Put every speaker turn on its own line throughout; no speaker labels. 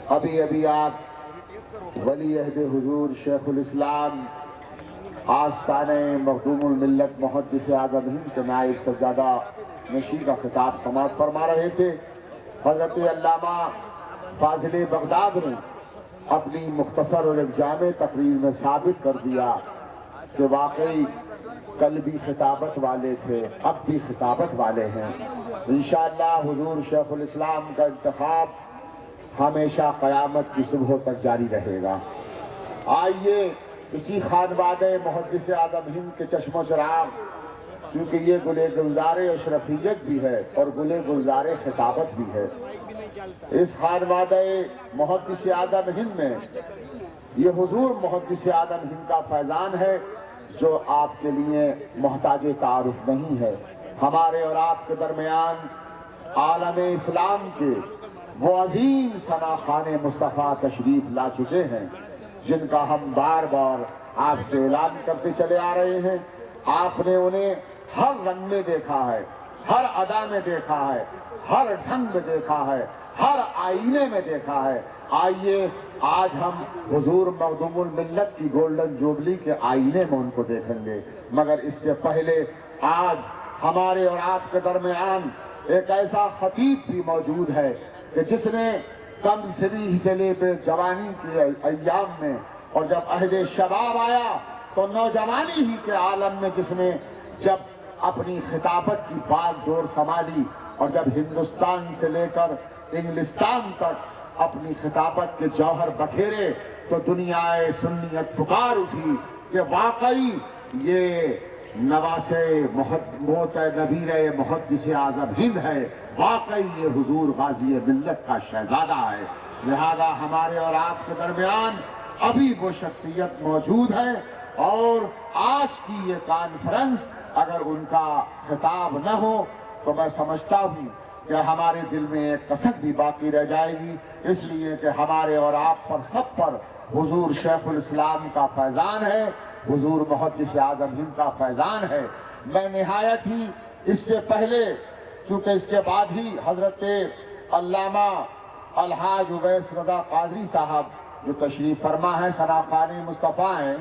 ابھی آپ ولی عہد حضور شیخ الاسلام آستانِ مخدوم الملت محدث اعظم ہند کے نائب سجادہ نشین کا خطاب سماعت فرما رہے تھے۔ حضرت علامہ فاضل بغداد نے اپنی مختصر اور ایک جامع تقریر میں ثابت کر دیا کہ واقعی کل بھی خطابت والے تھے، اب بھی خطابت والے ہیں۔ انشاءاللہ حضور شیخ الاسلام کا انتخاب ہمیشہ قیامت کی صبح تک جاری رہے گا۔ آئیے اسی خانوادہ محدث اعظم ہند کے چشم و چراغ، چونکہ یہ گلِ گلزار اشرفیت بھی ہے اور گلِ گلزار خطابت بھی ہے، اس خانوادہ محدث اعظم ہند میں یہ حضور محدث اعظم ہند کا فیضان ہے جو آپ کے لیے محتاج تعارف نہیں ہے۔ ہمارے اور آپ کے درمیان عالم اسلام کے وہ عظیم ثنا خوان مصطفیٰ تشریف لا چکے ہیں جن کا ہم بار بار آپ سے اعلان کرتے چلے آ رہے ہیں۔ آپ نے انہیں ہر رنگ میں دیکھا ہے، ہر ادا میں دیکھا ہے، ہر ڈھنگ میں دیکھا ہے، ہر آئینے میں دیکھا ہے۔ آئیے آج ہم حضور مخدوم الملت کی گولڈن جوبلی کے آئینے میں ان کو دیکھیں گے، مگر اس سے پہلے آج ہمارے اور آپ کے درمیان ایک ایسا خطیب بھی موجود ہے کہ جس نے کم سنی سے لے کر جوانی کے ایام میں، اور جب عہد شباب آیا تو نوجوانی ہی کے عالم میں جس نے جب اپنی خطابت کی بات ڈور سنبھالی اور جب ہندوستان سے لے کر انگلستان تک اپنی خطابت کے جوہر بکھیرے تو دنیا سنیت پکار اٹھی کہ واقعی یہ نواس نبیر محدث اعظم ہند ہے، واقعی یہ حضور غازی ملت کا شہزادہ ہے۔ لہذا ہمارے اور آپ کے درمیان ابھی وہ شخصیت موجود ہے، اور آج کی یہ کانفرنس اگر ان کا خطاب نہ ہو تو میں سمجھتا ہوں کہ ہمارے دل میں ایک کسک بھی باقی رہ جائے گی، اس لیے کہ ہمارے اور آپ پر سب پر حضور شیخ الاسلام کا فیضان ہے، حضور محدث اعظم ہند کا فیضان ہے۔ میں نہایت ہی اس سے پہلے، چونکہ اس کے بعد ہی حضرت علامہ الحاج اویس رضا قادری صاحب جو تشریف فرما ہے، ثنا خوان مصطفیٰ ہیں،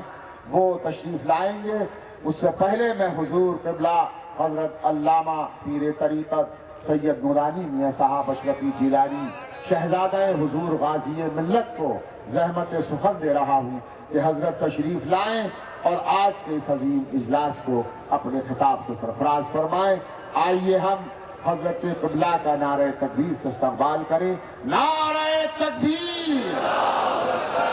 وہ تشریف لائیں گے۔ اس سے پہلے میں حضور قبلہ حضرت علامہ پیر طریقت سید نورانی میاں صاحب اشرفی جیلانی شہزادہ حضور غازی ملت کو زحمت سخن دے رہا ہوں کہ حضرت تشریف لائیں اور آج کے اس عظیم اجلاس کو اپنے خطاب سے سرفراز فرمائیں۔ آئیے ہم حضرت قبلہ کا نعرہ تکبیر سے استقبال کریں۔ نعرہ تکبیر!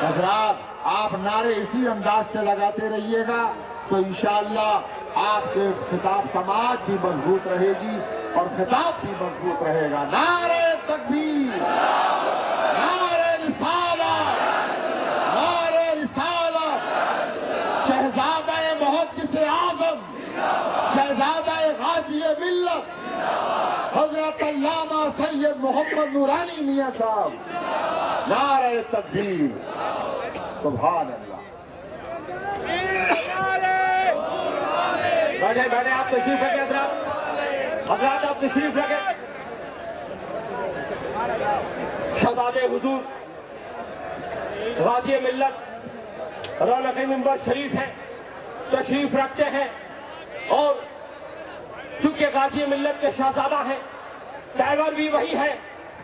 حضرات آپ نعرے اسی انداز سے لگاتے رہیے گا تو انشاءاللہ آپ کے خطاب سماعت بھی مضبوط رہے گی اور خطاب بھی مضبوط رہے گا۔ نعرہ تکبیر! نعرہ رسالت! نعرہ رسالت! شہزادہ محدث اعظم، شہزادہ غازی ملت حضرت علامہ سید محمد نورانی میاں صاحب، نعرہ تکبیر! سبحان اللہ!
بیٹھے آپ تشریف رکھیں حضرات آپ تشریف رکھیں۔ شہزادے حضور غازی ملت رونق منبر شریف ہیں، تشریف رکھتے ہیں، اور چونکہ غازی ملت کے شہزادہ ہیں، ٹائیگر بھی وہی ہے،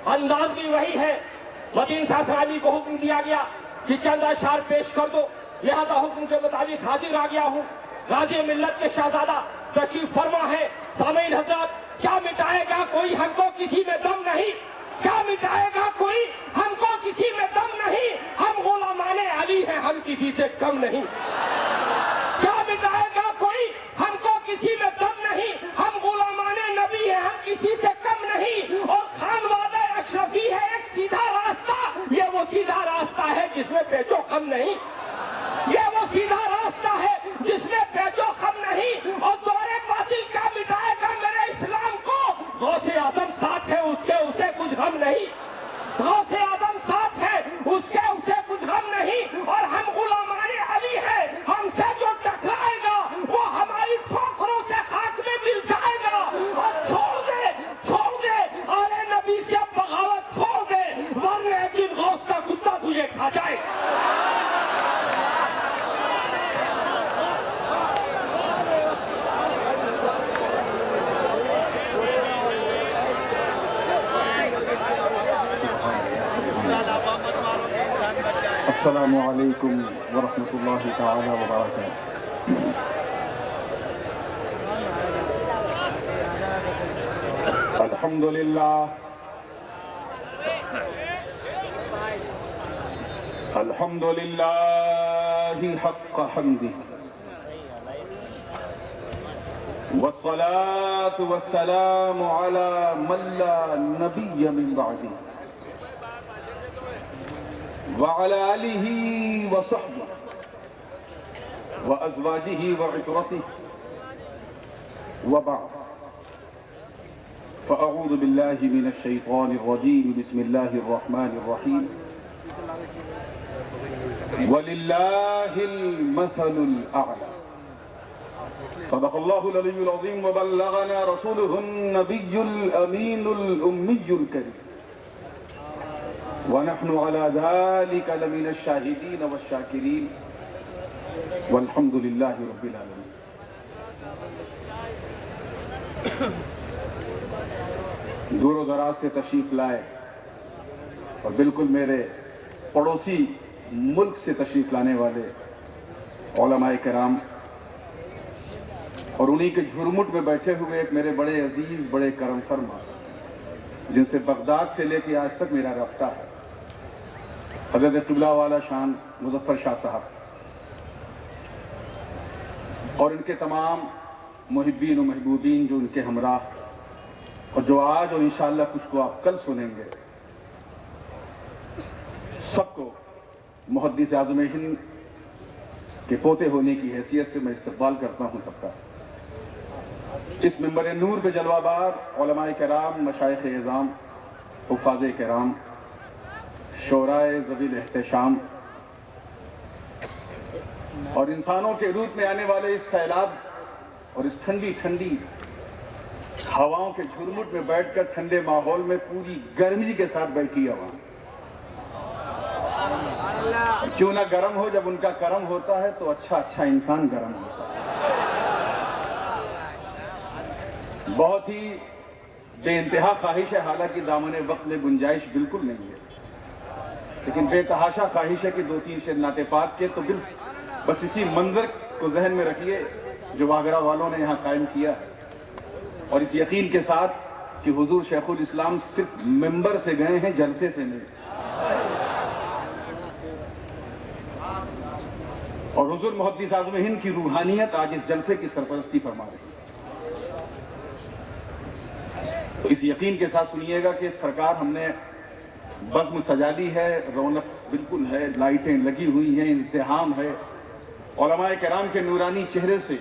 انداز بھی وہی ہے۔ مدین ساسرانی کو حکم دیا گیا کہ چند اشعار پیش کر دو، لہذا حکم کے مطابق حاضر آ گیا ہوں۔ غازی ملت کے شہزادہ تشریف فرما ہے۔ سامعین حضرات، کیا مٹائے گا کوئی ہم کو کسی میں دم نہیں، کیا مٹائے گا کوئی ہم کو کسی میں دم نہیں، ہم غلامان علی ہیں، ہم کسی سے کم نہیں۔ کیا مٹائے گا کوئی ہم کو کسی میں دم نہیں، ہم غلامان نبی ہیں، ہم کسی سے کم نہیں۔ اور خانوادہ اشرفی ہے ایک سیدھا راستہ، یہ وہ سیدھا راستہ ہے جس میں پیچ و خم نہیں، یہ وہ سیدھا راستہ ہے جس میں پیچ و خم نہیں۔ اور زور باطل کا مٹائے گا میرے اسلام کو، غوث اعظم ساتھ ہے اس کے اسے کچھ غم نہیں، غوث اعظم ساتھ ہے اس کے اسے کچھ غم نہیں۔ اور ہم غلامان علی ہیں، ہم سے جو ٹکرائے گا وہ ہماری ٹھوکروں سے خاک میں مل جائے گا۔ اور چھوڑ دے آل نبی سے بغاوت چھوڑ دے، ورنہ ایک دن غوث کا تجھے کھا جائے۔
السلام علیکم ورحمۃ اللہ تعالی وبرکاتہ۔ الحمد للہ الحمد للہ حق حمدہ والصلاة والسلام على من لا نبی من بعدہ وعلى آلہ وصحبہ وأزواجہ وعطرتہ وبعد فأعوذ باللہ من الشیطان الرجیم بسم اللہ الرحمن الرحیم وَلِلَّهِ الْمَثَلُ الْأَعْلَى صدق اللہ العلی العظیم وبلغنا رسوله النبی الامین الأمی الکریم ونحن على ذلك لمن الشاہدین والشاکرین والحمد للہ رب العالمین۔ دور و دراز سے تشریف لائے اور بالکل میرے پڑوسی ملک سے تشریف لانے والے علماء کرام اور انہی کے جھرمٹ میں بیٹھے ہوئے ایک میرے بڑے عزیز بڑے کرم فرما جن سے بغداد سے لے کے آج تک میرا رابطہ ہے، حضرت قبلہ والا شان مظفر شاہ صاحب اور ان کے تمام محبین و محبوبین جو ان کے ہمراہ اور جو آج اور انشاءاللہ کچھ کو آپ کل سنیں گے، سب کو محدث اعظم ہند کے پوتے ہونے کی حیثیت سے میں استقبال کرتا ہوں سب کا۔ اس منبر نور پہ جلوہ بار علماء کرام، مشائخ اعظام، حفاظ کرام، شعراء ذوی الاحتشام اور انسانوں کے روپ میں آنے والے اس سیلاب اور اس ٹھنڈی ٹھنڈی ہواؤں کے جھرمٹ میں بیٹھ کر ٹھنڈے ماحول میں پوری گرمی کے ساتھ بیٹھی عوام، کیوں نہ گرم ہو، جب ان کا کرم ہوتا ہے تو اچھا انسان گرم ہوتا ہے۔ بہت ہی بے انتہا خواہش ہے، حالانکہ دامن وقت میں گنجائش بالکل نہیں ہے، لیکن بے تحاشا خواہش ہے کہ دو تین شعر نعت پاک کے تو بس اسی منظر کو ذہن میں رکھیے جو آگرہ والوں نے یہاں قائم کیا ہے، اور اس یقین کے ساتھ کہ حضور شیخ الاسلام صرف ممبر سے گئے ہیں، جلسے سے نہیں، اور حضور محدث اعظم ہند کی روحانیت آج اس جلسے کی سرپرستی فرما رہی ہے۔ تو اس یقین کے ساتھ سنیے گا کہ سرکار ہم نے بزم سجا لی ہے، رونق بالکل ہے، لائٹیں لگی ہوئی ہیں، ازدحام ہے، علماء کرام کے نورانی چہرے سے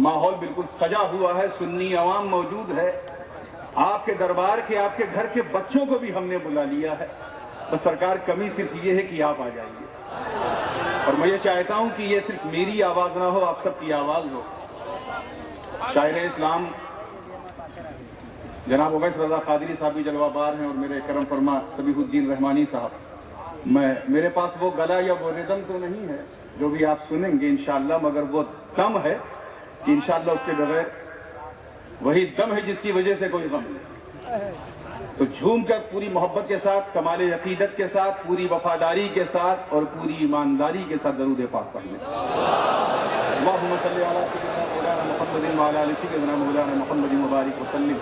ماحول بالکل سجا ہوا ہے، سنی عوام موجود ہے، آپ کے دربار کے آپ کے گھر کے بچوں کو بھی ہم نے بلا لیا ہے، بس سرکار کمی صرف یہ ہے کہ آپ آ جائیے، اور میں یہ چاہتا ہوں کہ یہ صرف میری آواز نہ ہو، آپ سب کی آواز ہو۔ شاعر اسلام جناب اویس رضا قادری صاحب بھی جلوہ بار ہیں، اور میرے کرم فرما صبیح الدین رحمانی صاحب، میرے پاس وہ گلا یا وہ ردم تو نہیں ہے جو بھی آپ سنیں گے انشاءاللہ، مگر وہ دم ہے کہ انشاءاللہ اس کے بغیر وہی دم ہے جس کی وجہ سے کوئی غم نہیں۔ تو جھوم کر پوری محبت کے ساتھ، کمال عقیدت کے ساتھ، پوری وفاداری کے ساتھ اور پوری ایمانداری کے ساتھ درود پاک پڑھیں۔ اللہم صلی علی سیدنا مولانا محمد وعلی آل سیدنا مولانا محمد مبارک وسلم،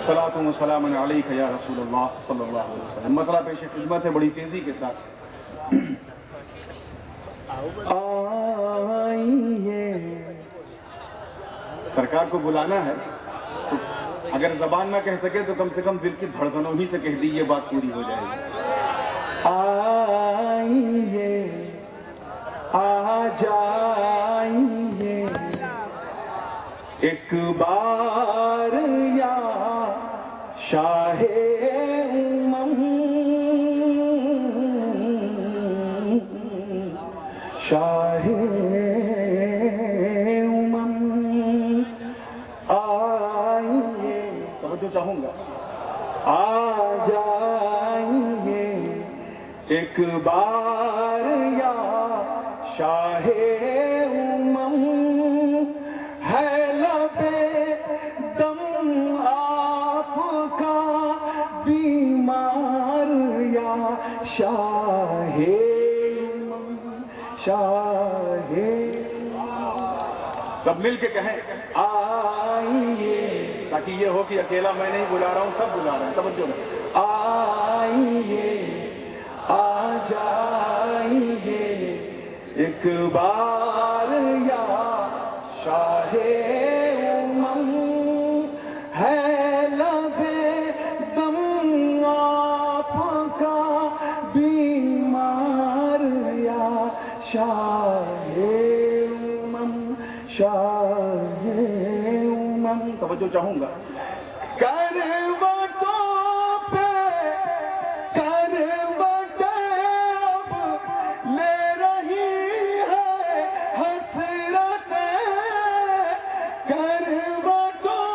صلاۃ و سلام علیک یا رسول اللہ صلی اللہ علیہ وسلم۔ مطلب پیش خدمت ہے بڑی تیزی کے ساتھ۔ آئیے، سرکار کو بلانا ہے تو اگر زبان نہ کہہ سکے تو کم سے کم دل کی دھڑکنوں ہی سے کہہ دی، یہ بات پوری ہو جائے گی۔ آئیے، آ جائیے ایک بار یا شاہ امم، شاہ امم آئیے، توجہ چاہوں گا، آ جائیے ایک بار یا شاہ امم ہے لبے دم آپ کا بیمار یا شاہ امم شاہ سب مل کے کہیں آئیے، تاکہ یہ ہو کہ اکیلا میں نہیں بلا رہا ہوں، سب بلا رہے ہیں، توجہ میں آئیے آ جائیے ایک بار یا شاہ امم ہے لبے دم آپ کا بیمار یا شاہ امم شاہ امم توجہ چاہوں گا کروٹوں پہ کروٹیں اب لے رہی ہے حسرتیں کروٹوں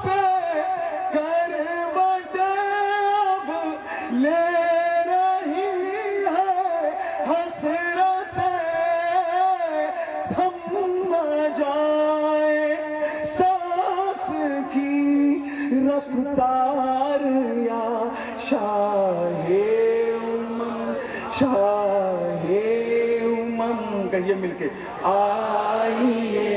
پہ کروٹیں اب لے رہی ہے حسرتیں تھم نہ جائے سانس کی رفتار یا شاہ امم شاہ امم کہیے مل کے آئیے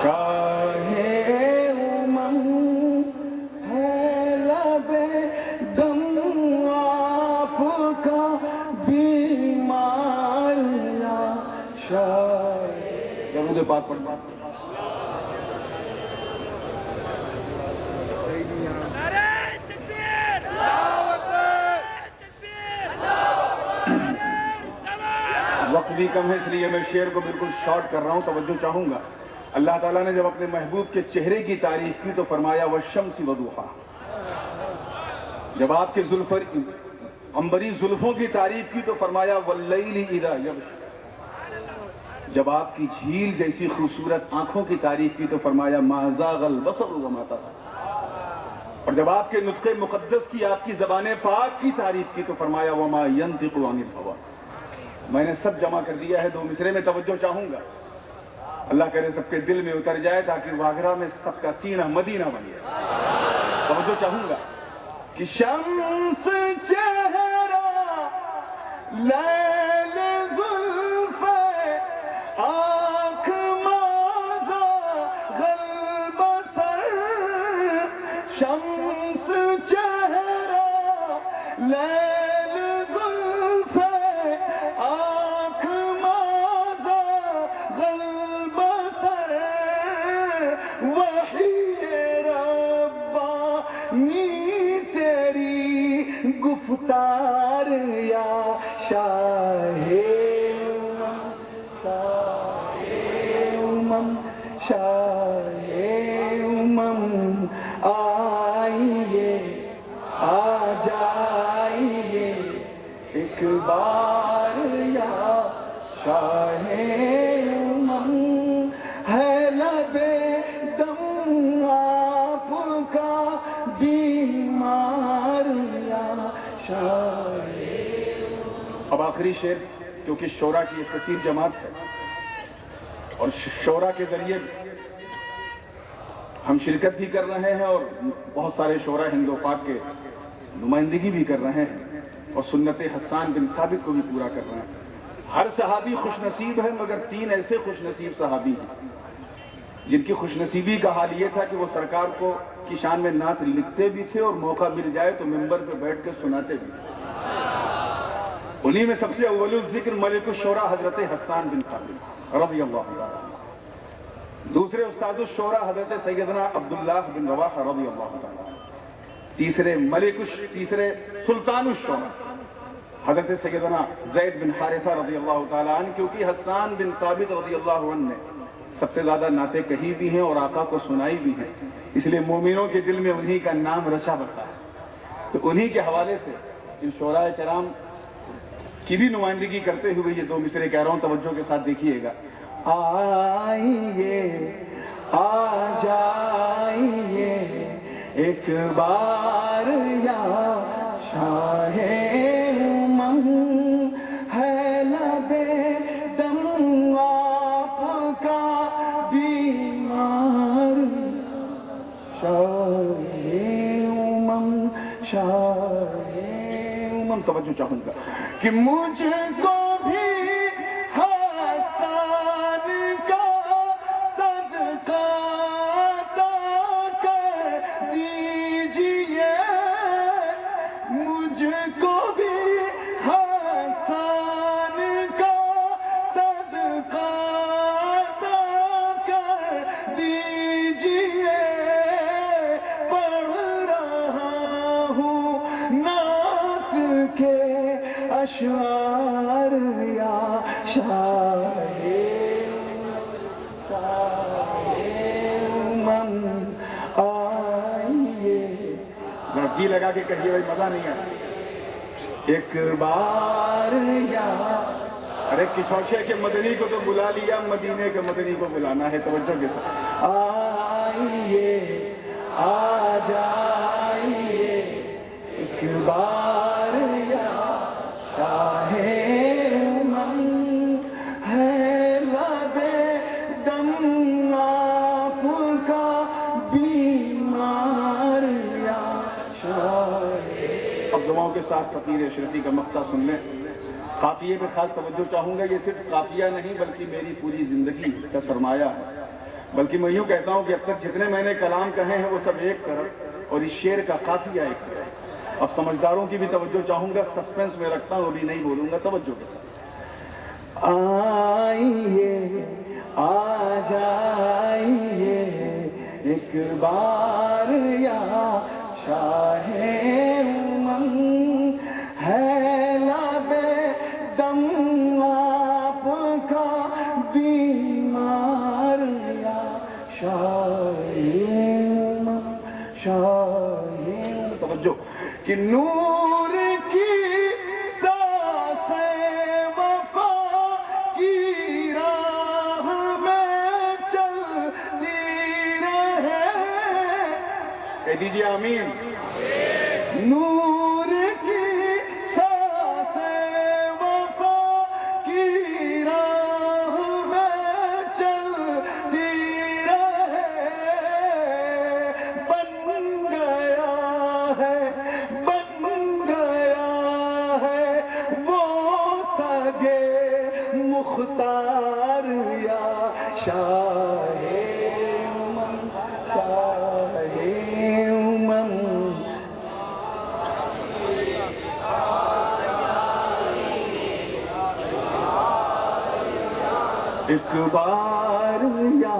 شاہ امم ہے لبے دم آپ کا بیمار یا شاہ درود پاک پڑھنا
نعرہ تکبیر! اللہ اکبر! تکبیر! اللہ اکبر! نعرہ رسالت!
وقت بھی کم ہے اس لیے میں شعر کو بالکل شارٹ کر رہا ہوں، توجہ چاہوں گا اللہ تعالیٰ نے جب اپنے محبوب کے چہرے کی تعریف کی تو فرمایا والشمس وضحاہا، جب آپ کے عنبری زلفوں کی تعریف کی تو فرمایا واللیل اذا یغشی، جب آپ کی جھیل جیسی خوبصورت آنکھوں کی تعریف کی تو فرمایا ما زاغ البصر وما طغى، اور جب آپ کے نطق مقدس کی آپ کی زبان پاک کی تعریف کی تو فرمایا وما ينطق عن الهوى۔ میں نے سب جمع کر دیا ہے، دو مصرے میں توجہ چاہوں گا، اللہ کرے سب کے دل میں اتر جائے تاکہ واگرہ میں سب کا سینہ مدینہ بن جائے۔ توجہ چاہوں گا کہ شمس چہرہ لیل زلف آنکھ مازا غلب سر، شمس چہرہ لیل زلف آنکھ مازا غلب سر، وحی ربانی تیری گفتار یا شاہ امم شاہ امم شاہ امم آئیے آ جائیے ایک بار یا شاہ امم ہے لبے دم آپ کا بیمار یا شاہ۔ اب آخری شعر، کیونکہ شورا کی ایک کثیر جماعت ہے اور شورا کے ذریعے ہم شرکت بھی کر رہے ہیں اور بہت سارے شورا ہند و پاک کے نمائندگی بھی کر رہے ہیں اور سنت حسان بن ثابت کو بھی پورا کر رہے ہیں۔ ہر صحابی خوش نصیب ہے، مگر 3 ایسے خوش نصیب صحابی ہیں جن کی خوش نصیبی کا حال یہ تھا کہ وہ سرکار کو کی شان میں نعت لکھتے بھی تھے اور موقع مل جائے تو منبر پہ بیٹھ کے سناتے بھی تھے۔ انہی میں سب سے اول الذکر ملک الشورا حضرت حسان بن ثابت رضی اللہ عنہ، دوسرے استاد الشورا حضرت سیدنا عبداللہ بن رواحہ رضی اللہ عنہ، تیسرے سلطان الشورا حضرت سیدنا زید بن حارثہ رضی اللہ تعالیٰ عنہ، کیونکہ حسان بن ثابت رضی اللہ عنہ نے سب سے زیادہ نعتیں کہی بھی ہیں اور آقا کو سنائی بھی ہیں، اس لیے مومنوں کے دل میں انہی کا نام رچا بسا ہے۔ تو انہی کے حوالے سے ان شعراء کرام کی بھی نمائندگی کرتے ہوئے یہ 2 مصرے کہہ رہا ہوں، توجہ کے ساتھ دیکھیے گا۔ آئیے آ جائیے ایک بار یا شاہ امم ہے لبے دم آپ کا بیمار، شاہ امم شاہ امم. توجہ چاہوں گا کہ مجھ کو بھی حسن کا صدقہ عطا کر دیجئے، مجھ کو بھی حسن کا صدقہ عطا کر دیجئے. پڑھ رہا ہوں نعت کے اشعار یا شاہ امم آئیے. جی لگا کے کہیے بھائی، مزہ نہیں ہے. ایک بار یا ارے کچھوشے کے مدنی کو تو بلا لیا، مدینے کے مدنی کو بلانا ہے. توجہ کے ساتھ آئیے آ جائیے، ایک بار یا شاہ امم ہے لبے دم آپ کا بیمار یا شاہ. اب دعاؤں کے ساتھ فقیر اشرفی کا مقطع سن لیں. قافیے پہ خاص توجہ چاہوں گا. یہ صرف قافیہ نہیں بلکہ میری پوری زندگی کا سرمایہ ہے. بلکہ میں یوں کہتا ہوں کہ اب تک جتنے میں نے کلام کہے ہیں وہ سب ایک طرف اور اس شعر کا قافیہ ایک طرف. اب سمجھداروں کی بھی توجہ چاہوں گا. سسپینس میں رکھتا ہوں، ابھی نہیں بولوں گا. توجہ کے ساتھ آئیے آ جائیے، ایک بار یا شاہ امم ہے لبے دم آپ کا بیمار یا شاہ امم شاہ. توجہ کہ نور کی سانسیں وفا کی راہ میں چلتی رہے. کہہ دیجیے آمین. نور کی سانسیں وفا کی راہ میں چلتی رہے. بن گیا ہے وہ سگے مختار یا شاہ امم شاہ امم. ایک بار یا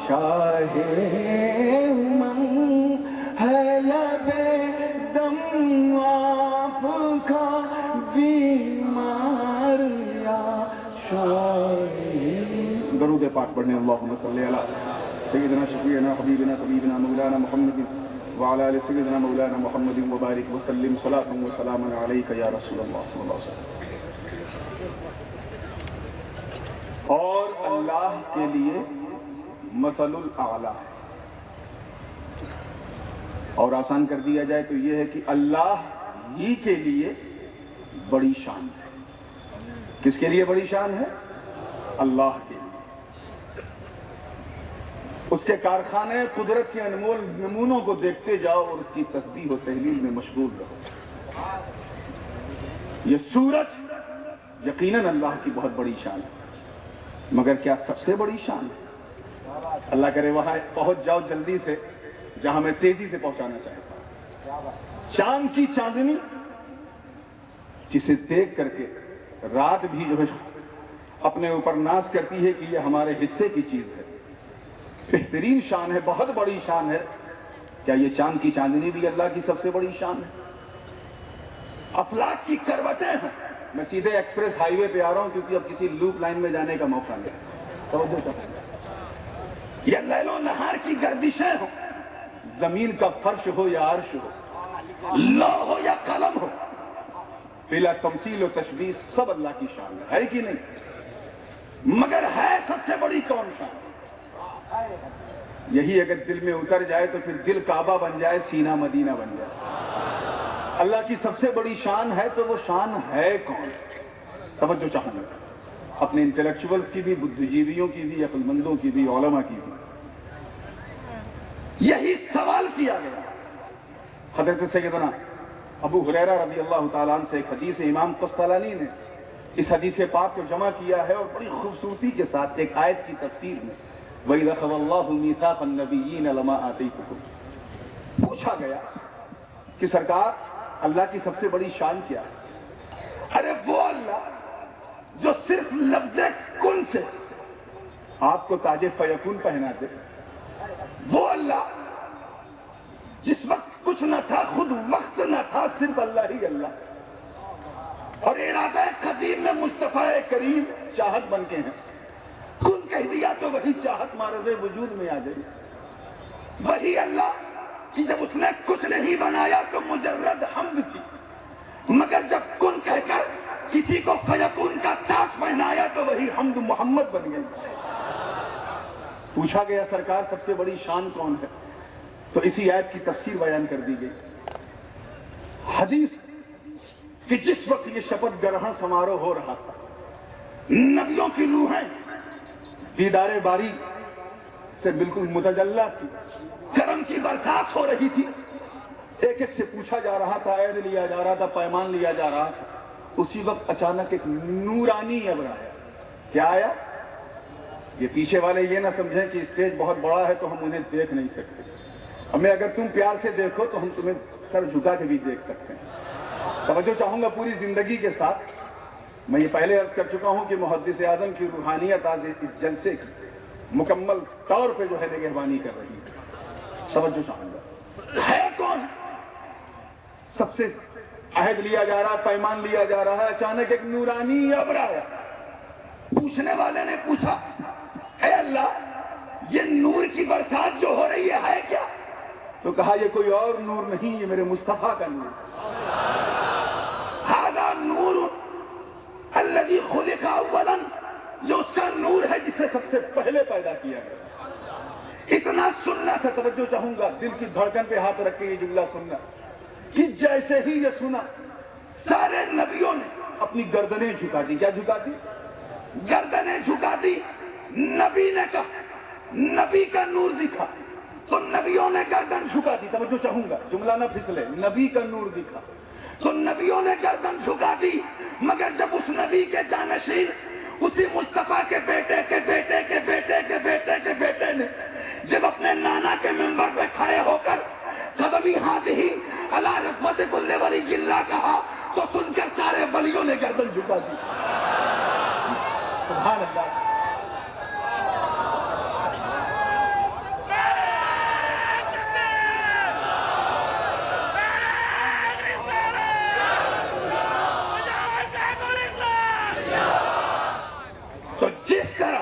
شاہ امم ہے لبے دم آپ کا بیمار یا شاہ. درود پاک پڑھنے. اللہم صلی علی سیدنا شفیعنا حبیبنا طبیبنا مولانا محمد وعلی آل سیدنا مولانا محمد وبارک وسلم صلاۃ و سلام علیک یا رسول اللہ صلی اللہ علیہ وسلم. اور اللہ کے لیے مثل الاعلیٰ ہے. اور آسان کر دیا جائے تو یہ ہے کہ اللہ ہی کے لیے بڑی شان ہے. کس کے لیے بڑی شان ہے؟ اللہ کے لیے. اس کے کارخانے قدرت کے انمول نمونوں کو دیکھتے جاؤ اور اس کی تسبیح و تحلیل میں مشغول رہو. یہ سورج یقیناً اللہ کی بہت بڑی شان ہے، مگر کیا سب سے بڑی شان ہے؟ اللہ کرے وہاں پہنچ جاؤ جلدی سے جہاں میں تیزی سے پہنچانا چاہتا ہوں. چاند کی چاندنی جسے دیکھ کر کے رات بھی جو ہے اپنے اوپر ناز کرتی ہے کہ یہ ہمارے حصے کی چیز ہے. بہترین شان ہے، بہت بڑی شان ہے. کیا یہ چاند کی چاندنی بھی اللہ کی سب سے بڑی شان ہے؟ افلاک کی کروٹیں ہیں. میں سیدھے ایکسپریس ہائی وے پہ آ رہا ہوں کیونکہ اب کسی لوپ لائن میں جانے کا موقع نہیں. توجہ کریں. یہ لیل و نہار کی گردشیں ہوں، زمین کا فرش ہو یا عرش ہو، لوح ہو یا قلم ہو، بلا تمثیل و تشبیہ سب اللہ کی شان ہے کہ نہیں؟ مگر ہے سب سے بڑی کون شان؟ یہی اگر دل میں اتر جائے تو پھر دل کعبہ بن جائے، سینہ مدینہ بن جائے۔ اللہ کی سب سے بڑی شان ہے تو وہ شان ہے کون؟ توجہ چاہوں گا اپنے انٹلیکچوئلز کی بھی، بدھ جیویوں کی بھی، عقل مندوں کی بھی، علماء کی بھی۔ یہی سوال کیا گیا حضرت سیدنا ابو ہریرہ رضی اللہ تعالیٰ عنہ سے ایک حدیث امام قسطلانی نے اس حدیث پاک کو جمع کیا ہے اور بڑی خوبصورتی کے ساتھ ایک آیت کی تفسیر میں وَإِذَا أَخَذَ اللَّهُ مِيثَاقَ النَّبِيِّينَ لَمَا آتَيْتُكُمْ، پوچھا گیا کہ سرکار اللہ کی سب سے بڑی شان کیا ہے؟ ارے وہ اللہ جو صرف لفظ کن سے آپ کو تاج فیکون پہنا دے، وہ اللہ جس وقت کچھ نہ تھا، خود وقت نہ تھا، صرف اللہ ہی اللہ، اور ارادہ قدیم میں مصطفیٰ کریم چاہت بن کے ہیں، کن کہہ دیا تو وہی چاہت معرض وجود میں آ گئی۔ وہی اللہ کہ جب اس نے کچھ نہیں بنایا تو مجرد حمد تھی، مگر جب کن کہہ کر کسی کو فیکون کا تاج پہنایا تو وہی حمد محمد بن گئی۔ پوچھا گیا سرکار سب سے بڑی شان کون ہے؟ تو اسی آیت کی تفسیر بیان کر دی گئی۔ حدیث کہ جس وقت یہ شپت گرہن سماروہ ہو رہا تھا، نبیوں کی روحیں دیدار باری سے بالکل متجلی تھی، کرم کی برسات ہو رہی تھی، ایک ایک سے پوچھا جا رہا تھا، عہد لیا جا رہا تھا، پیمان لیا جا رہا تھا۔ اسی وقت اچانک ایک نورانی ابر آیا۔ کیا آیا؟ یہ پیچھے والے یہ نہ سمجھیں کہ اسٹیج بہت بڑا ہے تو ہم انہیں دیکھ نہیں سکتے، ہمیں اگر تم پیار سے دیکھو تو ہم تمہیں سر جھکا کے بھی دیکھ سکتے ہیں۔ توجہ چاہوں گا پوری زندگی کے ساتھ، میں یہ پہلے عرض کر چکا ہوں کہ محدث اعظم کی روحانیت آج اس جلسے کی مکمل طور پہ جو ہے نگہبانی کر رہی ہے۔ توجہ چاہوں گا ہے کون؟ سب سے عہد لیا جا رہا، پیمان لیا جا رہا ہے، اچانک ایک نورانی ابر آیا۔ پوچھنے والے نے پوچھا، اے اللہ یہ نور کی برسات جو ہو رہی ہے کیا؟ تو کہا یہ کوئی اور نور نہیں، یہ میرے مصطفیٰ کا نور۔ ھذا نور الذی خلق اولا، یہ اس کا نور ہے جسے سب سے پہلے پیدا کیا گیا۔ اتنا سننا تھا، توجہ چاہوں گا دل کی دھڑکن پہ ہاتھ رکھ کے یہ جملہ سننا کہ جیسے ہی یہ سنا سارے نبیوں نے اپنی گردنیں جھکا دی۔ کیا جھکا دی؟ گردنیں جھکا دی۔ نبی نے کہا، نبی کا نور دکھا تو نبیوں نے گردن جھکا دی۔ توجہ چاہوں گا جملہ نہ پھسلے، نبی کا نور دکھا تو نبیوں نے گردن جھکا دی، مگر جب اس نبی کے جانشین اسی مصطفیٰ کے بیٹے کے بیٹے کے بیٹے کے بیٹے کے بیٹے نے جب اپنے نانا کے منبر پہ کھڑے ہو کر قدمی ہاتھی علی رغبت کل ولی اللہ کہا تو سن کر سارے ولیوں نے گردن جھکا دی۔ سبحان اللہ۔ تو جس طرح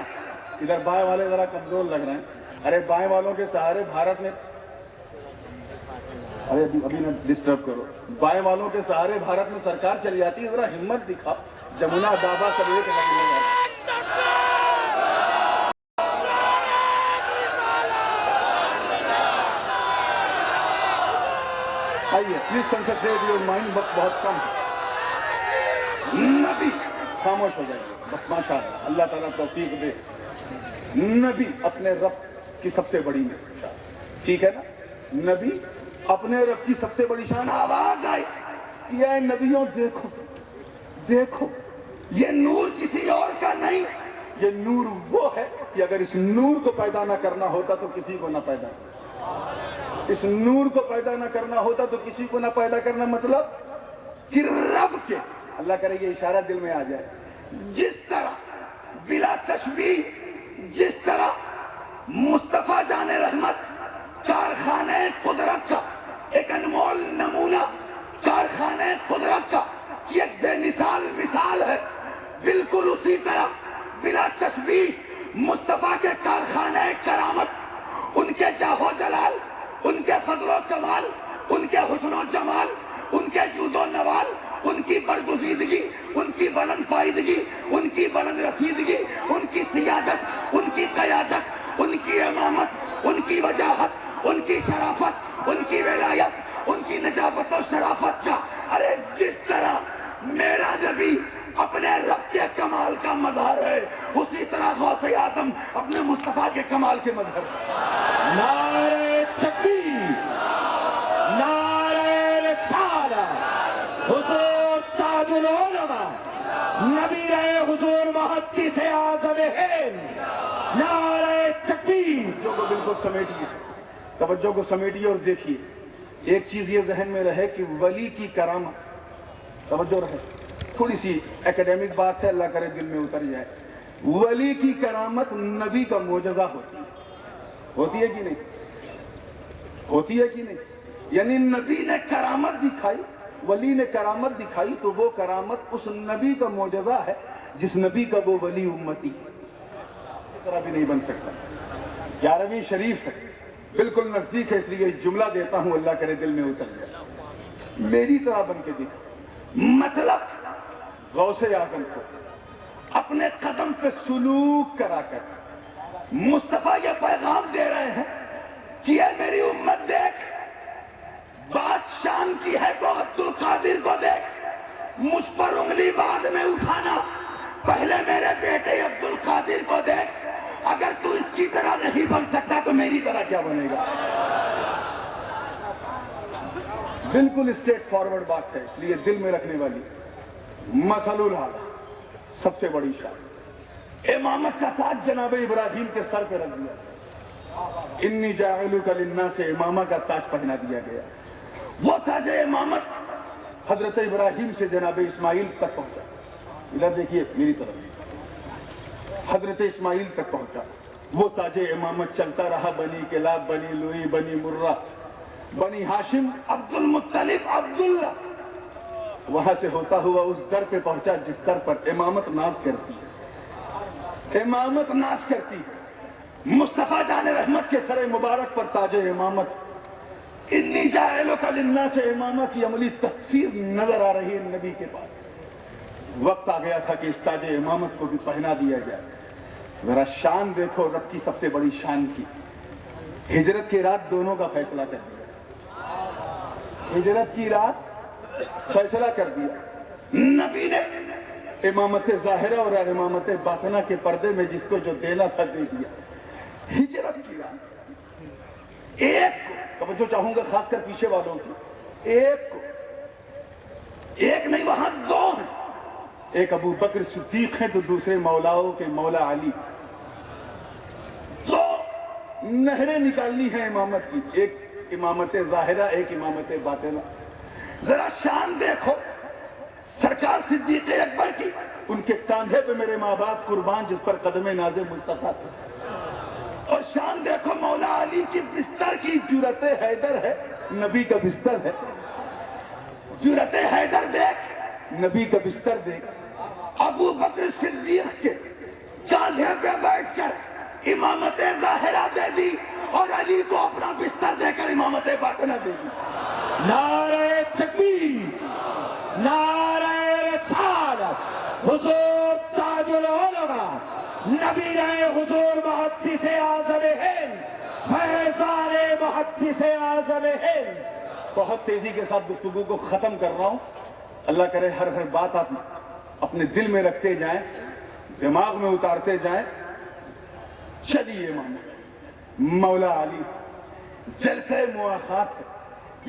ادھر بائیں والے ذرا کمزور لگ رہے ہیں، ارے بائیں والوں کے سہارے بھارت میں، ارے ابھی نہ ڈسٹرب کرو، بائیں والوں کے سہارے بھارت میں سرکار چلی جاتی ہے، ذرا ہمت دکھا، جمنا ڈابا سب ایک لگنے لگا۔ آئیے پلیز کنسنٹریٹ یور مائنڈ، وقت بہت کم ہے۔ نبی خاموش ہو جائیے بس، ماشاءاللہ اللہ تعالیٰ توفیق دے۔ نبی اپنے رب کی سب سے بڑی شان، ٹھیک ہے نا؟ نبی اپنے رب کی سب سے بڑی شان۔ آواز آئی کہ اے نبیوں دیکھو دیکھو، یہ نور کسی اور کا نہیں، یہ نور وہ ہے کہ اگر اس نور کو پیدا نہ کرنا ہوتا تو کسی کو نہ پیدا، اس نور کو پیدا نہ کرنا ہوتا تو کسی کو نہ پیدا کرنا، مطلب کہ رب کے، اللہ کرے یہ اشارہ دل میں آ جائے، جس طرح بلا تشبیہ، جس طرح مصطفیٰ جان رحمت کارخانے قدرت کا ایک انمول نمونہ، کارخانے قدرت کا یہ ایک بے مثال مثال ہے، بالکل اسی طرح بلا تشبیہ مصطفیٰ کے کارخانے کرامت، ان کے جاہ و جلال، ان کے فضل و کمال، ان کے حسن و جمال، ان کے جود و نوال، ان کی برگزیدگی، ان کی بلند پائیدگی، ان کی بلند رسیدگی، ان کی سیادت، ان کی قیادت، ان کی امامت،
ان کی وجاہت، ان کی شرافت، ان کی ولایت، ان کی نجابت و شرافت کا، ارے جس طرح میرا نبی اپنے رب کے کمال کا مظہر ہے، اسی طرح غوث اعظم اپنے مصطفیٰ کے کمال کے مظہر ہے۔
نعرہ تکبیر، نعرہ رسالت، حضور تاج العلماء، نبی رہے حضور محدث اعظم ہند، نعرہ تکبیر۔
توجہ کو بالکل سمیٹیے، توجہ کو سمیٹیے اور دیکھیے، ایک چیز یہ ذہن میں رہے کہ ولی کی کرامت، توجہ رہے، تھوڑی سی ایکیڈیمک بات ہے، اللہ کرے دل میں اتر جائے، ولی کی کرامت نبی کا معجزہ ہوتی ہے کہ نہیں؟ ہوتی ہے کہ نہیں؟ یعنی نبی نے کرامت دکھائی، ولی نے کرامت دکھائی، تو وہ کرامت اس نبی کا معجزہ ہے جس نبی کا وہ ولی امتی اس طرح بھی نہیں بن سکتا۔ 11ویں شریف ہے، بالکل نزدیک ہے، اس لیے جملہ دیتا ہوں، اللہ کرے دل میں اتر جائے، میری طرح بن کے دکھا۔ مطلب غوث اعظم کو اپنے قدم پہ سلوک کرا کر مصطفیٰ یہ پیغام دے رہے ہیں کہ اے میری امت دیکھ، بات شان کی ہے تو عبد القادر کو دیکھ، مجھ پر انگلی بعد میں اٹھانا، پہلے میرے بیٹے عبد القادر کو دیکھ، اگر تو اس کی طرح نہیں بن سکتا تو میری طرح کیا بنے گا؟ بالکل اسٹریٹ فارورڈ بات ہے، اس لیے دل میں رکھنے والی۔ مثل الحال، سب سے بڑی شان، امامت کا تاج جناب ابراہیم کے سر پہ رکھ دیا، انی جاعلک للناس امامہ کا تاج پہنا دیا گیا۔ وہ تاج امامت حضرت ابراہیم سے جناب اسماعیل تک پہنچا، ادھر دیکھیے میری طرف، حضرت اسماعیل تک پہنچا، وہ تاج امامت چلتا رہا بنی کلاب، بنی لوئی، بنی مرہ، بنی ہاشم، عبد المطلب، عبداللہ، وہاں سے ہوتا ہوا اس در پہ پہنچا جس در پر امامت ناز کرتی ہے، امامت ناز کرتی ہے۔ مصطفیٰ جان رحمت کے سر مبارک پر تاج امامت، انی جاعلک للناس امامہ کی عملی تفسیر نظر آ رہی ہے نبی کے پاس۔ وقت آ گیا تھا کہ اس تاج امامت کو بھی پہنا دیا جائے۔ ذرا شان دیکھو رب کی سب سے بڑی شان کی، ہجرت کی رات دونوں کا فیصلہ کر دیا، ہجرت کی رات فیصلہ کر دیا۔ نبی نے امامت ظاہرہ اور امامت باطنہ کے پردے میں جس کو جو دینا تھا دے دیا۔ ہجرت کی رات ایک کو، توجہ چاہوں گا خاص کر پیچھے والوں کی، ایک کو، ایک نہیں وہاں دو ہیں، ایک ابو بکر صدیق ہیں تو دوسرے مولاؤں کے مولا علی۔ دو نہریں نکالنی ہیں امامت کی، ایک امامت ظاہرہ، ایک امامت باطنہ۔ ذرا شان دیکھو سرکار صدیق اکبر کی، ان کے کاندھے پہ میرے ماں باپ قربان جس پر قدم ناز مصطفیٰ تھے، اور شان دیکھو مولا علی کی بستر کی، جرأت حیدر ہے، نبی کا بستر ہے، جرأت حیدر دیکھ، نبی کا بستر دیکھ۔ ابو بکر صدیق کے کاندھے پہ بیٹھ کر امامت ظاہرہ دے دی اور علی کو اپنا بستر دے کر امامت باطنہ دے دی۔
نعرہ تکبیر، نعرہ رسالت، حضور تاج العلماء، نبی رہے حضور محدث اعظم ہند، فیضان محدث اعظم ہند۔
بہت تیزی کے ساتھ گفتگو کو ختم کر رہا ہوں، اللہ کرے ہر بات آپ اپنے دل میں رکھتے جائیں، دماغ میں اتارتے جائیں۔ چلیے مولا علی، جلسہ مواخات ہے،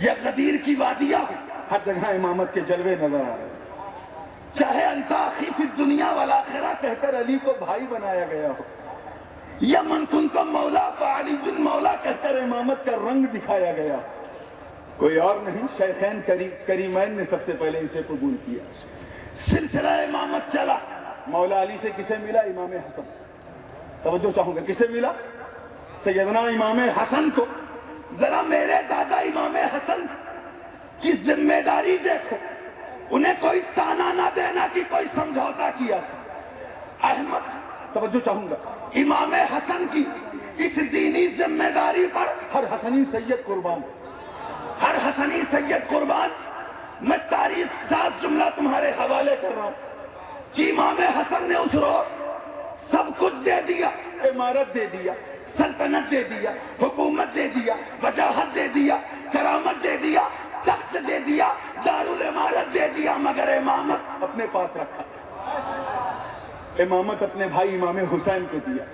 یا غدیر کی وادیاں، ہر جگہ امامت کے جلوے نظر آ رہے ہیں۔ چاہے انت اخی فی الدنیا والآخرہ کہہ کر علی کو بھائی بنایا گیا ہو، یا من کنت مولا فعلی بن مولا کہہ کر امامت کا رنگ دکھایا گیا ہو، کوئی اور نہیں، شیخین کریمین نے سب سے پہلے اسے قبول کیا۔ سلسلہ امامت چلا، مولا علی سے کسے ملا؟ امام حسن۔ توجہ چاہوں گا، کسے ملا؟ سیدنا امام حسن کو۔ ذرا میرے دادا امام حسن کی ذمہ داری دیکھو، انہیں کوئی تانا نہ دینا کہ کوئی سمجھوتا کیا تھا۔ احمد، توجہ چاہوں گا، امام حسن کی اس دینی ذمہ داری پر ہر حسنی سید قربان، ہر حسنی سید قربان۔ میں تاریخ ساز جملہ تمہارے حوالے کر رہا ہوں کہ امام حسن نے اس روز سب کچھ دے دیا، عمارت دے دیا،
سلطنت دے دیا، حکومت دے دیا، وجاہت دے دیا، کرامت دے دیا، تخت دے دیا، دارالعمارت دے دیا، مگر امامت اپنے پاس رکھا۔ امامت اپنے بھائی امام حسین کو دیا۔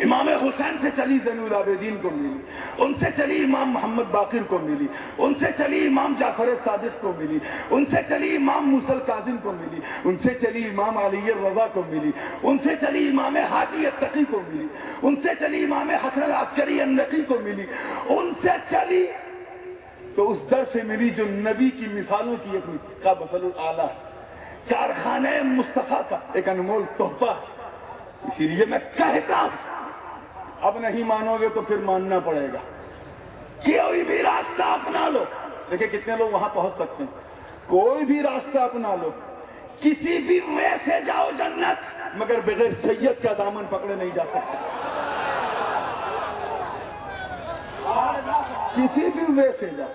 امام حسین سے چلی زین العابدین کو ملی، ان سے چلی امام محمد باقر کو ملی، ان سے چلی امام جعفر صادق کو ملی، ان سے چلی امام موسیٰ الکاظم کو ملی، ان سے چلی امام علی الرضا کو ملی، ان سے چلی امام ہادی التقی کو ملی، ان سے چلی امام حسن العسکری النقی کو ملی، ان سے چلی تو اس در سے ملی جو نبی کی مثالوں کی ایک مثال کا مثل الاعلیٰ، کارخانہ مصطفیٰ کا ایک انمول تحفہ۔ اسی لیے میں کہتا ہوں، اب نہیں مانو گے تو پھر ماننا پڑے گا، کوئی بھی راستہ اپنا لو۔ دیکھیں کتنے لوگ وہاں پہنچ سکتے ہیں، کوئی بھی راستہ اپنا لو، کسی بھی وے سے جاؤ جنت، مگر بغیر سید کا دامن پکڑے نہیں جا سکتے۔ کسی بھی وے سے جاؤ،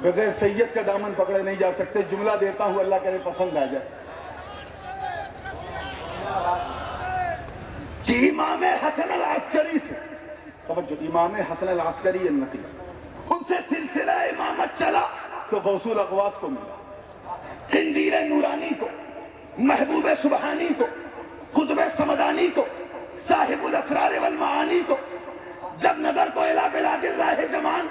بغیر سید کا دامن پکڑے نہیں جا سکتے۔ جملہ دیتا ہوں، اللہ کرے پسند آ جائے، کہ امام حسن العسکری سے، توجہ، امام حسن العسکری النقی، ان سے سلسلہ امامت چلا تو غوث الاقواس کو ملا، قندیل نورانی کو، محبوب سبحانی کو، قطب سمدانی کو، صاحب الاسرار والمعانی کو۔ جب نظر کو الہ بلاد اللہ جمان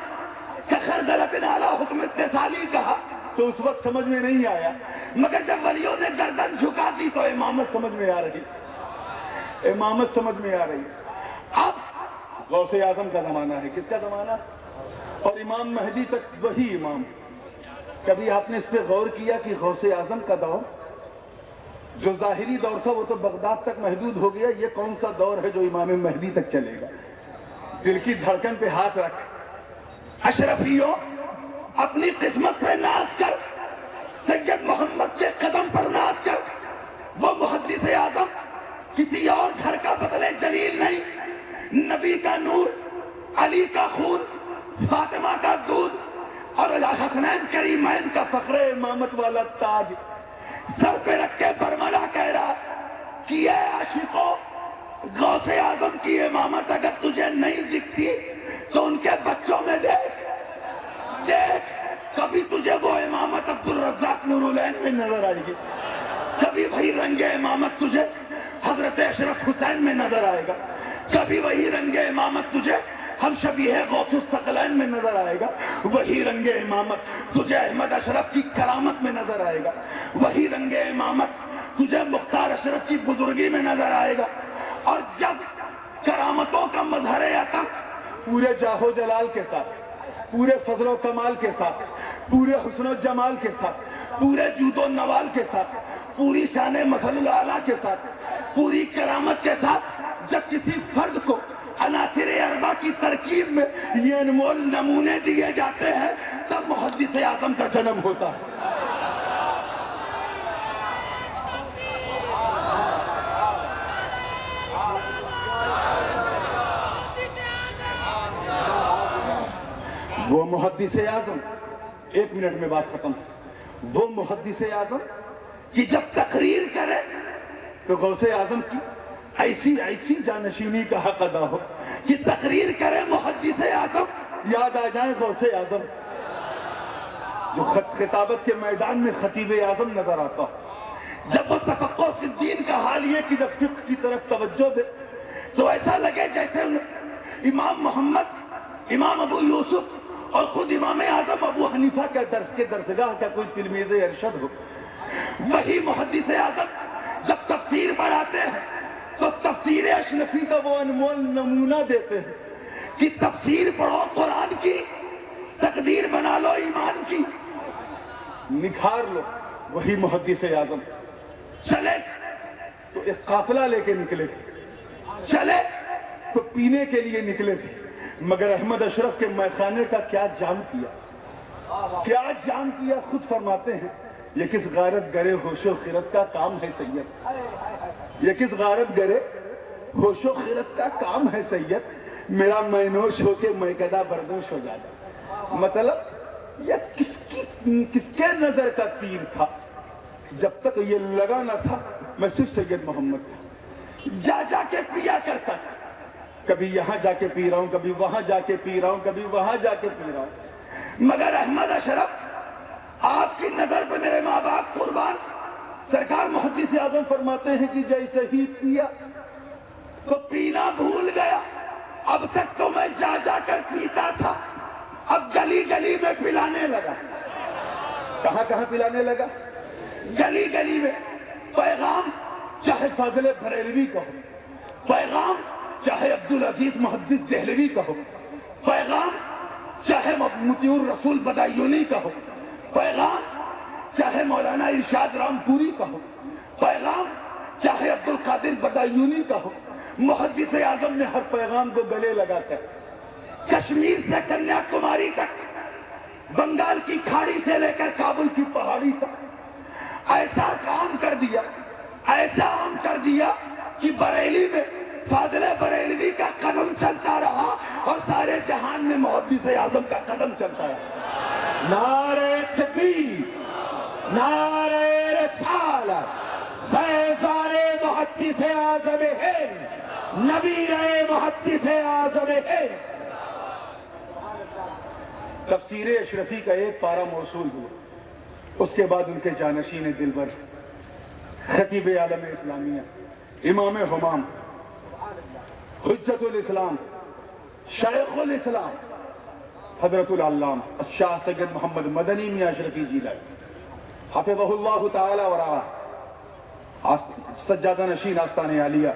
کخردلۃ علی حکم اتصالی کہا تو اس وقت سمجھ میں نہیں آیا، مگر جب ولیوں نے گردن جھکا دی تو امامت سمجھ میں آ رہی، امامت سمجھ میں آ رہی۔ اب غوث اعظم کا زمانہ ہے، کس کا زمانہ؟ اور امام مہدی تک وہی امام۔ کبھی آپ نے اس پہ غور کیا کہ غوث اعظم کا دور جو ظاہری دور تھا وہ تو بغداد تک محدود ہو گیا، یہ کون سا دور ہے جو امام مہدی تک چلے گا؟ دل کی دھڑکن پہ ہاتھ رکھ، اشرفیوں اپنی قسمت پہ ناز کر، سید محمد کے قدم پر ناز کر۔ وہ محدث اعظم کسی اور گھر کا بدلے جلیل نہیں، نبی کا نور، علی کا خون، فاطمہ کا دودھ اور حسنین کریمین کا فخر امامت والا تاج سر پہ رکھ کے برملا کہہ رہا کہ اے عاشقوں، غوث اعظم کی امامت اگر تجھے نہیں دکھتی تو ان کے بچوں میں دیکھ، کبھی تجھے وہ امامت عبد الرزاق نور العین میں نظر آئے گی، کبھی وہی رنگ امامت تجھے حضرت اشرف حسین میں نظر آئے گا، کبھی وہی رنگ امامت تجھے ہم شبیہ غوث الثقلین میں نظر آئے گا، وہی رنگ امامت تجھے احمد اشرف کی کرامت میں نظر آئے گا، وہی رنگ امامت تجھے مختار اشرف کی بزرگی میں نظر آئے گا۔ اور جب کرامتوں کا مظہر عطا پورے جاہ و جلال کے ساتھ، پورے فضل و کمال کے ساتھ، پورے حسن و جمال کے ساتھ، پورے جود و نوال کے ساتھ، پوری شان مثل الاعلیٰ کے ساتھ، پوری کرامت کے ساتھ جب کسی فرد کو عناصر اربع کی ترکیب میں یہ انمول نمونے دیے جاتے ہیں تب محدث اعظم کا جنم ہوتا ہے۔ وہ محدث اعظم، ایک منٹ میں بات ختم، وہ محدث اعظم کہ جب تقریر کرے تو غوث اعظم کی ایسی جانشینی کا حق ادا ہو کہ تقریر کرے محدث اعظم یاد آ جائے غوث اعظم، جو خطابت کے میدان میں خطیب اعظم نظر آتا ہو۔ جب وہ تفقہ فی الدین کا حال یہ کہ جب فقہ کی طرف توجہ دے تو ایسا لگے جیسے امام محمد، امام ابو یوسف اور خود امام اعظم ابو حنیفہ کے درسگاہ کا کوئی تلمیذ ارشد ہو۔ وہی محدث اعظم جب تفسیر پڑھاتے ہیں تو تفسیر اشنفی کا وہ انمول نمونہ دیتے ہیں کہ تفسیر پڑھو قرآن کی، تقدیر بنا لو ایمان کی، نکھار لو۔ وہی محدث اعظم چلے تو ایک قافلہ لے کے نکلے تھے، چلے تو پینے کے لیے نکلے تھے، مگر احمد اشرف کے میخانے کا کیا جام کیا خود فرماتے ہیں، یہ کس غارت گرے ہوش و خرد کا کام ہے سید، یہ کس غارت گرے ہوش و خرد کا کام ہے سید، میرا مینوش ہو کے میکدہ بردوش ہو جاتا۔ مطلب یہ کس کے نظر کا تیر تھا؟ جب تک یہ لگا نہ تھا میں صرف سید محمد تھا، جا کے پیا کرتا تھا،
کبھی یہاں جا کے پی رہا ہوں، کبھی وہاں جا کے پی رہا ہوں، کبھی وہاں جا کے پی رہا ہوں، مگر احمد اشرف آپ کی نظر پہ میرے ماں باپ قربان، سرکار محدث اعظم فرماتے ہیں کہ جیسے ہی پیا تو پینا بھول گیا، اب تک تو میں جا جا کر پیتا تھا، اب گلی گلی میں پلانے لگا۔ کہاں کہاں پلانے لگا؟ گلی گلی میں۔ پیغام چاہے فاضل بریلوی کا ہو، پیغام چاہے عبدالعزیز محدث دہلوی کا ہو، پیغام چاہے مطیع الرسول بدایونی کا ہو، پیغام چاہے مولانا ارشاد رام پوری کا ہو، پیغام چاہے عبدالقادر بدایونی کا ہو، محدث اعظم نے ہر پیغام کو گلے لگا کر کشمیر سے کنیا کماری تک، بنگال کی کھاڑی سے لے کر کابل کی پہاڑی تک ایسا کام کر دیا، ایسا عام کر دیا کہ بریلی میں فاضل بریلوی کا قدم چلتا رہا اور سارے جہان میں محدث اعظم کا قدم چلتا رہا۔
نعرہ تکبیر، نعرہ رسالت، فیضان محدث اعظم ہند، نبی محدث اعظم ہند۔
تفسیر اشرفی کا ایک پارہ موصول ہوا، اس کے بعد ان کے جانشین دلبر خطیب عالم اسلامیہ امام حمام حجت الاسلام شیخ الاسلام حضرت العلامہ شاہ سید محمد مدنی میاں اشرفی جیلانی حفظہ اللہ تعالی ورعاہ، سجادہ نشین آستان عالیہ،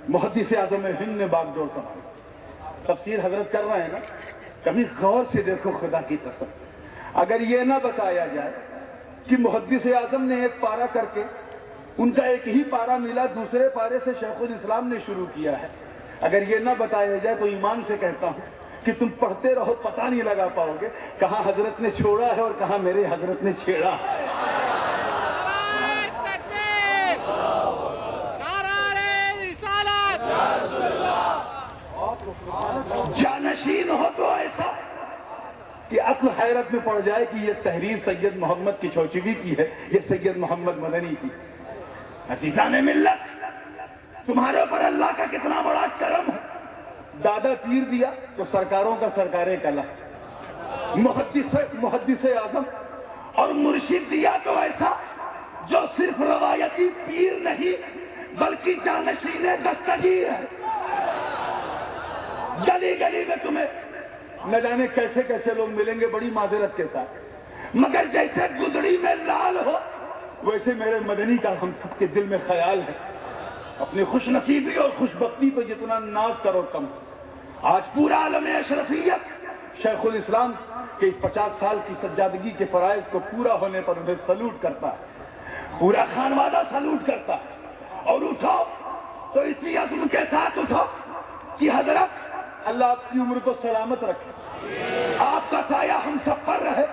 محدث اعظم ہند نے باغ ڈور سنبھالا۔ تفسیر حضرت کر رہے ہیں نا، کبھی غور سے دیکھو خدا کی قسم، اگر یہ نہ بتایا جائے کہ محدث اعظم نے ایک پارہ کر کے ان کا ایک ہی پارہ ملا، دوسرے پارے سے شیخ الاسلام نے شروع کیا ہے، اگر یہ نہ بتایا جائے تو ایمان سے کہتا ہوں کہ تم پڑھتے رہو، پتہ نہیں لگا پاؤ گے کہاں حضرت نے چھوڑا ہے اور کہاں میرے حضرت نے چھیڑا ہے۔ جانشین ہو تو ایسا کہ عقل حیرت میں پڑ جائے کہ یہ تحریر سید محمد کی چوچوی کی ہے، یہ سید محمد مدنی کی۔ عزیزان ملت، تمہارے اوپر اللہ کا کتنا بڑا کرم ہے، دادا پیر دیا تو سرکاروں کا سرکار کلا، محدث اعظم اور مرشد دیا تو ایسا جو صرف روایتی پیر نہیں بلکہ جانشین دستگیر ہے۔ گلی گلی میں تمہیں نہ جانے کیسے کیسے لوگ ملیں گے بڑی معذرت کے ساتھ، مگر جیسے گدڑی میں لال ہو ویسے میرے مدنی کا ہم سب کے دل میں خیال ہے۔ اپنی خوش نصیبی اور خوش بختی پہ جتنا ناز کرو کم۔ آج پورا عالم اشرفیت شیخ الاسلام کے اس 50 سال کی سجادگی کے فرائض کو پورا ہونے پر انہیں سلوٹ کرتا ہے، پورا خانوادہ سلوٹ کرتا ہے۔ اور اٹھو تو اسی عزم کے ساتھ اٹھو کہ حضرت اللہ آپ کی عمر کو سلامت رکھے، آپ کا سایہ ہم سب پر رہے،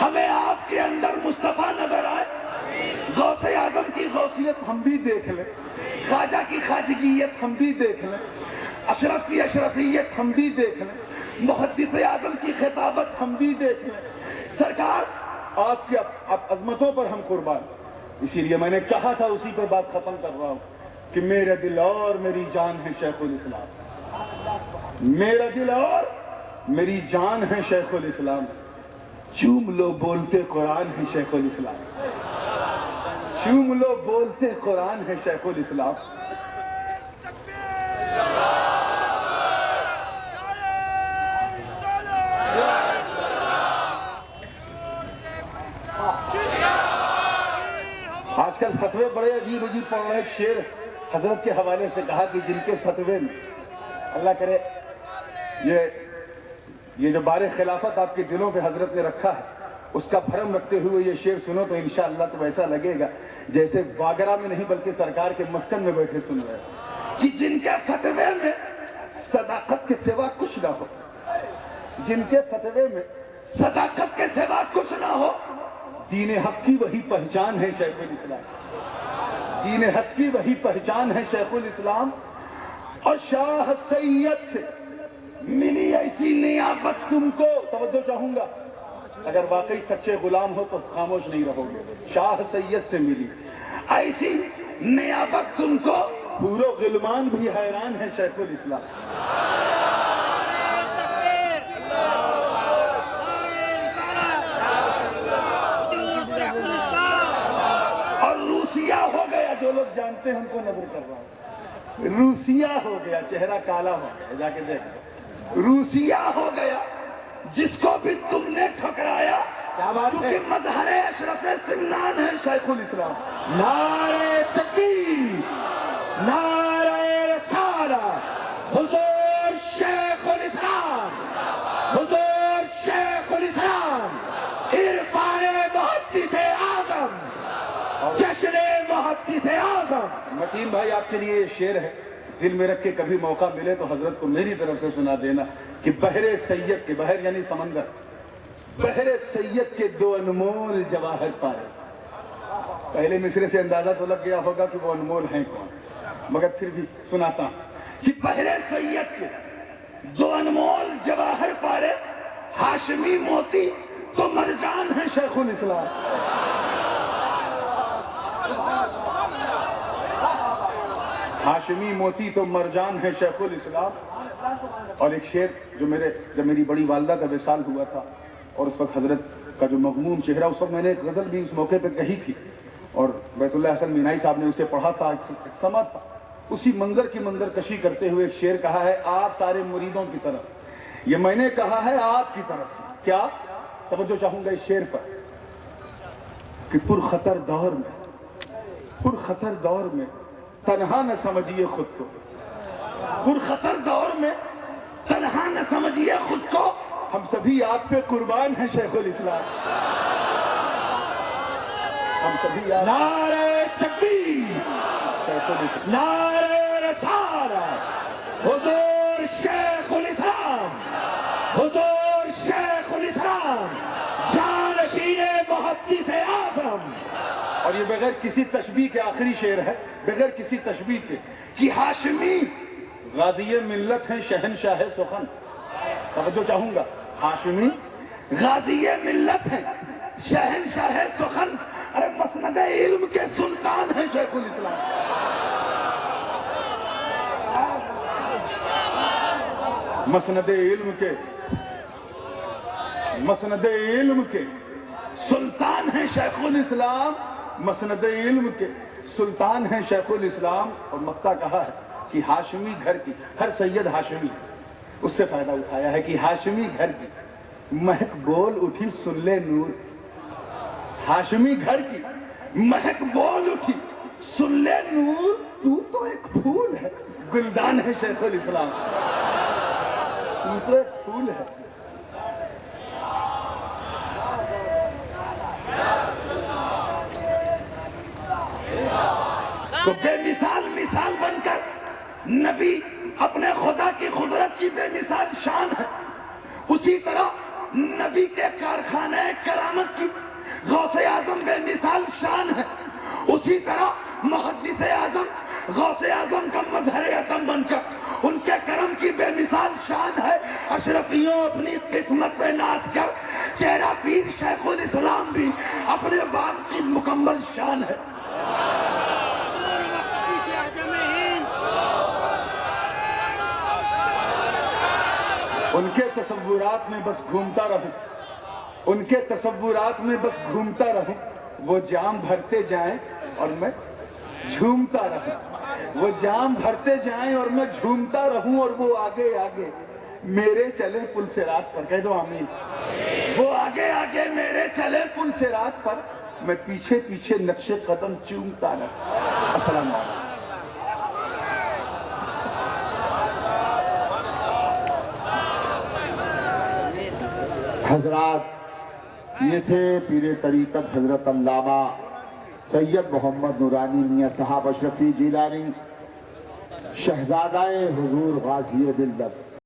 ہمیں آپ کے اندر مصطفیٰ نظر آئے، غوث اعظم کی غوثیت ہم بھی دیکھ لیں، خواجہ کی خواجگیت ہم بھی دیکھ لیں، اشرف کی اشرفیت ہم بھی دیکھ لیں، محدث اعظم کی خطابت ہم بھی دیکھ لیں۔ سرکار آپ کی عظمتوں پر ہم قربان، اسی لیے میں نے کہا تھا، اسی پر بات ختم کر رہا ہوں کہ میرا دل اور میری جان ہے شیخ الاسلام، میرا دل اور میری جان ہے شیخ الاسلام، چوم لو بولتے قرآن ہے شیخ الاسلام، چوم لو بولتے قرآن ہے شیخ الاسلام۔ آج کل فتوے بڑے عجیب عجیب پڑھ رہے ہیں، شعر حضرت کے حوالے سے کہا کہ جن کے فتوے میں اللہ کرے یہ جو بار خلافت آپ کے دلوں پہ حضرت نے رکھا ہے اس کا بھرم رکھتے ہوئے یہ شعر سنو تو انشاءاللہ تو ایسا لگے گا جیسے باگرہ میں نہیں بلکہ سرکار کے مسکن میں بیٹھے سن رہے ہیں، کہ جن کے فتوے میں صداقت کے سوا کچھ نہ ہو، جن کے فتوے میں صداقت کے سوا کچھ نہ ہو، دین حق کی وہی پہچان ہے شیخ الاسلام، دین حق کی وہی پہچان ہے شیخ الاسلام۔ اور شاہ سید سے ملی ایسی نیابت تم کو، توجہ چاہوں گا، اگر واقعی سچے غلام ہو تو خاموش نہیں رہو گے، شاہ سید سے ملی ایسی نیابت تم کو پورو غلمان بھی حیران ہے شیخ الاسلام. اور روسیہ ہو گیا، جو لوگ جانتے ہیں ہم کو نظر کر رہا ہوں، روسیہ ہو گیا، چہرہ کالا ہو گیا، جا کے دیکھ، روسیہ ہو گیا جس کو بھی تم نے ٹھکرایا، کیونکہ مظہر اشرف سمنان ہے شیخ الاسلام.
نعرہ تکبیر، نعرہ رسالت، حضور شیخ الاسلام، حضور شیخ الاسلام، عرفان محدث اعظم، جشن محدث اعظم.
متین بھائی آپ کے لیے یہ شعر ہے، دل میں رکھ کے کبھی موقع ملے تو حضرت کو میری طرف سے سنا دینا کہ بحر سید کے، بحر یعنی سمندر، بحر سید کے دو انمول جواہر پائے. پہلے مصرے سے اندازہ تو لگ گیا ہوگا کہ وہ انمول ہیں کون، مگر پھر بھی سناتا ہوں کہ بحر سید کے دو انمول جواہر پارے، ہاشمی موتی تو مرجان ہے شیخ الاسلام. ہاشمی موتی تو مرجان ہے شیخ الاسلام. اور ایک شعر جو جب میری بڑی والدہ کا وصال ہوا تھا اور اس وقت حضرت کا جو مغموم چہرہ، اس وقت میں نے ایک غزل بھی اس موقع پہ کہی تھی اور بیت اللہ حسن مینائی صاحب نے اسے پڑھا تھا، سما تھا. اسی منظر کی منظر کشی کرتے ہوئے ایک شعر کہا ہے آپ سارے مریدوں کی طرف سے. یہ میں نے کہا ہے آپ کی طرف سے. کیا توجہ چاہوں گا اس شعر پر کہ پرخطر دور میں تنہا نہ سمجھیے خود کو، پرخطر دور میں تنہا نہ سمجھیے خود کو، ہم سبھی آپ پہ قربان ہیں شیخ الاسلام. ہم سبھی آپ
نعرہ تکبیر،
شیخ الاسلام.
نعرہ رسالت، حضور شیخ الاسلام، حضور شیخ الاسلام، جانشین محدث اعظم.
اور یہ بغیر کسی تشبیہ کے آخری شعر ہے، بغیر کسی تشبیہ کے، کہ ہاشمی غازی ملت ہیں شہنشاہ سخن. توجہ چاہوں گا، ہاشمی غازی ملت ہیں شہنشاہ سخن، ارے مسند علم کے سلطان ہیں شیخ الاسلام. مسند علم کے سلطان ہیں شیخ الاسلام، مسند علم کے سلطان ہیں شیخ الاسلام. اور مکہ کہا ہے کہ ہاشمی گھر کی، ہر سید ہاشمی، اس سے فائدہ اٹھایا ہے کہ ہاشمی گھر کی مہک بول اٹھی سن لے نور. ہاشمی گھر کی مہک بول اٹھی سن لے نور، تو ایک پھول ہے، گلدان ہے شیخ الاسلام. تو ایک پھول ہے. تو بے مثال بن کر نبی اپنے خدا کی قدرت کی بے مثال شان ہے. اسی طرح نبی کے کارخانہ کرامت کی غوث اعظم بے مثال شان ہے. اسی طرح محدث اعظم غوث اعظم کا مظہر عتم بن کر ان کے کرم کی بے مثال شان ہے. اشرفیوں اپنی قسمت پہ ناز کر تیرا پیر شیخ الاسلام بھی اپنے باپ کی مکمل شان ہے. ان کے تصورات میں بس گھومتا رہوں، ان کے تصورات میں بس گھومتا رہوں. وہ جام بھرتے جائیں اور میں جھومتا رہوں، وہ جام بھرتے جائیں اور میں جھومتا رہوں. اور وہ آگے آگے میرے چلے پل صراط پر، کہہ دو آمین. وہ آگے آگے میرے چلے پل صراط پر، میں پیچھے پیچھے نقش قدم چومتا رہوں. السلام علیکم.
حضرات، یہ تھے پیر طریقت حضرت علامہ سید محمد نورانی میاں صاحب اشرفی جیلانی، شہزادہ حضور غازی ملت.